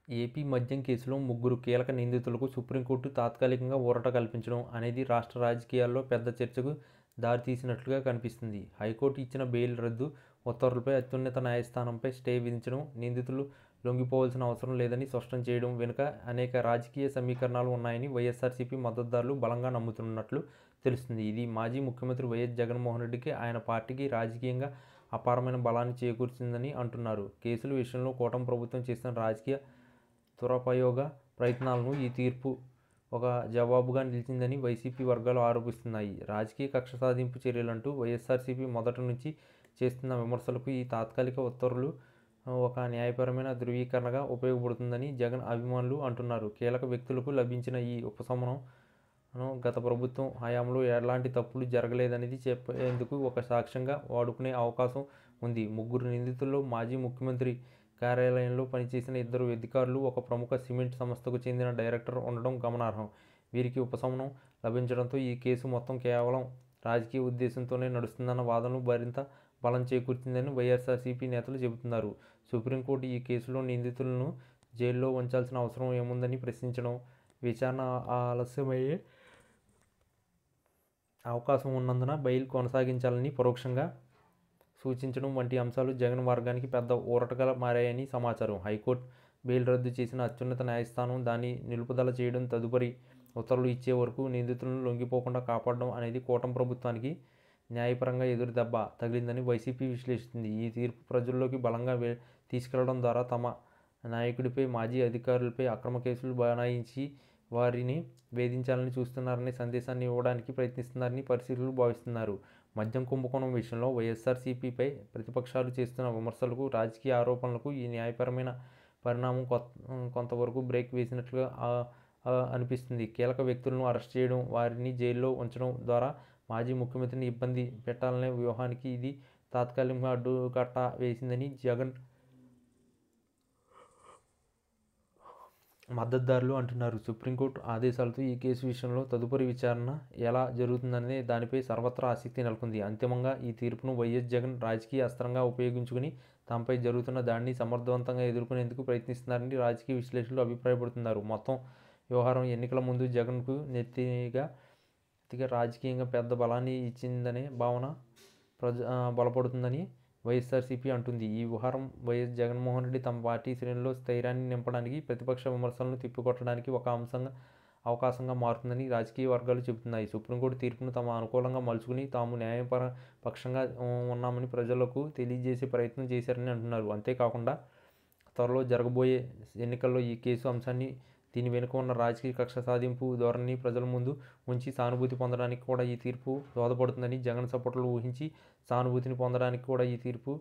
AP మద్యం కేసులో ముగ్గురు కీలక నిందితులకు సుప్రీంకోర్టు తాత్కాలికంగా ఊరట కల్పించడం అనేది రాష్ట్ర రాజకీయాల్లో పెద్ద చర్చకు దారితీసినట్లుగా కనిపిస్తుంది. హైకోర్టు ఇచ్చిన బెయిల్ రద్దు ఉత్తర్వులపై అత్యున్నత న్యాయస్థానంపై స్టే విధించడం, నిందితులు లొంగిపోవాల్సిన అవసరం లేదని స్పష్టం చేయడం వెనుక అనేక రాజకీయ సమీకరణాలు ఉన్నాయని వైఎస్ఆర్సీపీ మద్దతుదారులు బలంగా నమ్ముతున్నట్లు తెలుస్తుంది. ఇది మాజీ ముఖ్యమంత్రి వైఎస్ జగన్మోహన్ రెడ్డికి, ఆయన పార్టీకి రాజకీయంగా అపారమైన బలాన్ని చేకూర్చిందని అంటున్నారు. కేసుల విషయంలో కూటమి ప్రభుత్వం చేస్తున్న రాజకీయ దురుపయోగ ప్రయత్నాలను ఈ తీర్పు ఒక జవాబుగా నిలిచిందని వైసీపీ వర్గాలు ఆరోపిస్తున్నాయి. రాజకీయ కక్ష సాధింపు చర్యలంటూ వైఎస్ఆర్సీపీ మొదటి నుంచి చేస్తున్న విమర్శలకు ఈ తాత్కాలిక ఉత్తర్వులు ఒక న్యాయపరమైన ధృవీకరణగా ఉపయోగపడుతుందని జగన్ అభిమానులు అంటున్నారు. కీలక వ్యక్తులకు లభించిన ఈ ఉపశమనం గత ప్రభుత్వం హయాంలో ఎలాంటి తప్పులు జరగలేదనేది చెప్పేందుకు ఒక సాక్ష్యంగా వాడుకునే అవకాశం ఉంది. ముగ్గురు నిందితుల్లో మాజీ ముఖ్యమంత్రి కార్యాలయంలో పనిచేసిన ఇద్దరు అధికారులు, ఒక ప్రముఖ సిమెంట్ సంస్థకు చెందిన డైరెక్టర్ ఉండడం గమనార్హం. వీరికి ఉపశమనం లభించడంతో ఈ కేసు మొత్తం కేవలం రాజకీయ ఉద్దేశంతోనే నడుస్తుందన్న వాదనలు మరింత బలం చేకూర్చిందని వైఎస్ఆర్సీపీ నేతలు చెబుతున్నారు. సుప్రీంకోర్టు ఈ కేసులో నిందితులను జైల్లో ఉంచాల్సిన అవసరం ఏముందని ప్రశ్నించడం, విచారణ ఆలస్యమయ్యే అవకాశం ఉన్నందున బెయిల్ కొనసాగించాలని పరోక్షంగా సూచించడం వంటి అంశాలు జగన్ వర్గానికి పెద్ద ఊరటగా మారాయని సమాచారం. హైకోర్టు బెయిల్ రద్దు చేసిన అత్యున్నత న్యాయస్థానం దాన్ని నిలుపుదల చేయడం, తదుపరి ఉత్తర్వులు ఇచ్చే వరకు నిందితులను లొంగిపోకుండా కాపాడడం అనేది కూటమి ప్రభుత్వానికి న్యాయపరంగా ఎదురు దెబ్బ తగిలిందని వైసీపీ విశ్లేషిస్తుంది. ఈ తీర్పు ప్రజల్లోకి బలంగా తీసుకెళ్లడం ద్వారా తమ నాయకుడిపై, మాజీ అధికారులపై అక్రమ కేసులు బనాయించి వారిని వేధించాలని చూస్తున్నారనే సందేశాన్ని ఇవ్వడానికి ప్రయత్నిస్తున్నారని పరిశీలకులు భావిస్తున్నారు. మద్యం కుంభకోణం విషయంలో వైఎస్ఆర్సీపీపై ప్రతిపక్షాలు చేస్తున్న విమర్శలకు, రాజకీయ ఆరోపణలకు ఈ న్యాయపరమైన పరిణామం కొంతవరకు బ్రేక్ వేసినట్లుగా అనిపిస్తుంది. కీలక వ్యక్తులను అరెస్ట్ చేయడం, వారిని జైల్లో ఉంచడం ద్వారా మాజీ ముఖ్యమంత్రిని ఇబ్బంది పెట్టాలనే వ్యూహానికి ఇది తాత్కాలికంగా అడ్డుకట్ట వేసిందని జగన్ మద్దతుదారులు అంటున్నారు. సుప్రీంకోర్టు ఆదేశాలతో ఈ కేసు విషయంలో తదుపరి విచారణ ఎలా జరుగుతుందనే దానిపై సర్వత్రా ఆసక్తి నెలకొంది. అంతిమంగా ఈ తీర్పును వైఎస్ జగన్ రాజకీయ అస్త్రంగా ఉపయోగించుకుని తమపై జరుగుతున్న దాడిని సమర్థవంతంగా ఎదుర్కొనేందుకు ప్రయత్నిస్తున్నారని రాజకీయ విశ్లేషకులు అభిప్రాయపడుతున్నారు. మొత్తం వ్యవహారం ఎన్నికల ముందు జగన్కు నెత్తిగా రాజకీయంగా పెద్ద బలాన్ని ఇచ్చిందనే భావన బలపడుతుందని వైఎస్ఆర్సీపీ అంటుంది. ఈ వ్యవహారం వైఎస్ జగన్మోహన్ రెడ్డి తమ పార్టీ శ్రేణుల్లో స్థైర్యాన్ని నింపడానికి, ప్రతిపక్ష విమర్శలను తిప్పికొట్టడానికి ఒక అవకాశంగా మారుతుందని రాజకీయ వర్గాలు చెబుతున్నాయి. సుప్రీంకోర్టు తీర్పును తమ అనుకూలంగా మలుచుకుని తాము పక్షంగా ఉన్నామని ప్రజలకు తెలియజేసే ప్రయత్నం చేశారని అంటున్నారు. అంతేకాకుండా త్వరలో జరగబోయే ఎన్నికల్లో ఈ కేసు అంశాన్ని, దీని వెనుక ఉన్న రాజకీయ కక్ష సాధింపు ధోరణిని ప్రజల ముందు ఉంచి సానుభూతి పొందడానికి కూడా ఈ తీర్పు దోహదపడుతుందని జగన్ సపోర్టర్లు ఊహించి సానుభూతిని పొందడానికి కూడా ఈ తీర్పు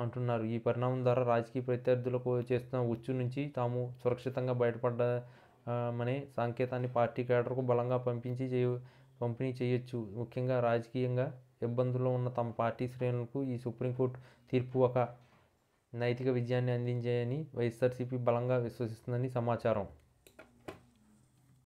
అంటున్నారు. ఈ పరిణామం ద్వారా రాజకీయ ప్రత్యర్థులకు చేస్తున్న ఉచ్చు నుంచి తాము సురక్షితంగా బయటపడ్డామనే సంకేతాన్ని పార్టీ కేడర్కు బలంగా పంపిణీ చేయొచ్చు. ముఖ్యంగా రాజకీయంగా ఇబ్బందుల్లో ఉన్న తమ పార్టీ శ్రేణులకు ఈ సుప్రీంకోర్టు తీర్పు ఒక నైతిక విజయాన్ని అందించాయని వైఎస్ఆర్సీపీ బలంగా విశ్వసిస్తుందని సమాచారం.